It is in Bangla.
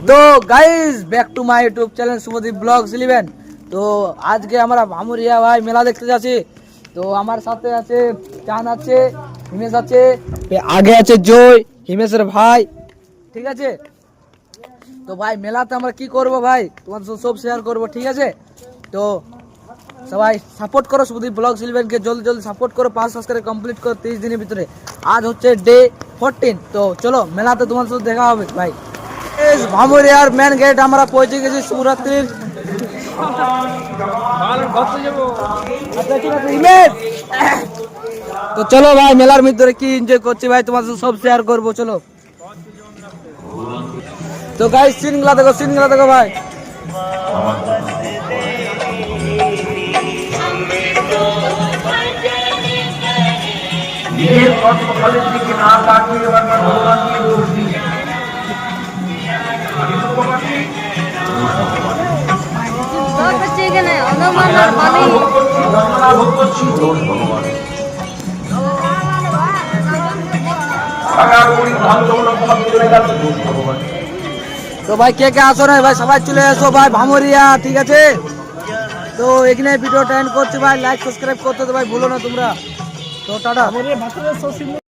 তো guys back to my YouTube channel Shubhadeep vlogs 11। তো আজকে আমরা ভামুরিয়া ভাই মেলা দেখতে যাচ্ছি। তো আমার সাথে আছে চান, আছে হিমেশ, আছে আগে আছে জয়, হিমেশের ভাই, ঠিক আছে। তো ভাই মেলাতে আমরা কি করব ভাই তোমাদের সাথে সব শেয়ার করব, ঠিক আছে। তো সবাই সাপোর্ট করো শুভদীপ ব্লগস 11 কে, জলদি জলদি সাপোর্ট করো, 5 সাবস্ক্রাইব কমপ্লিট করো 30 দিনের ভিতরে। আজ হচ্ছে ডে 14। তো চলো মেলাতে তোমার সাথে দেখা হবে ভাই। ভামুরিয়ার মেন গেট আমরা পৌঁছে গেছি শিবরাত্রির। তো চলো ভাই মেলার ভিতরে কি এনজয় করছি ভাই তোমার সাথে সব শেয়ার করবো, চলো। তো গাইস সিনগুলা দেখো, সিনগুলা দেখো ভাই। তো ভাই কে কে আসো না ভাই, সবাই চলে এসো ভাই ভামুরিয়া, ঠিক আছে। তো এখানে ভিডিওটা এন্ড করছি ভাই, লাইক সাবস্ক্রাইব করতে তো ভাই ভুলো না তোমরা। তো টাটা।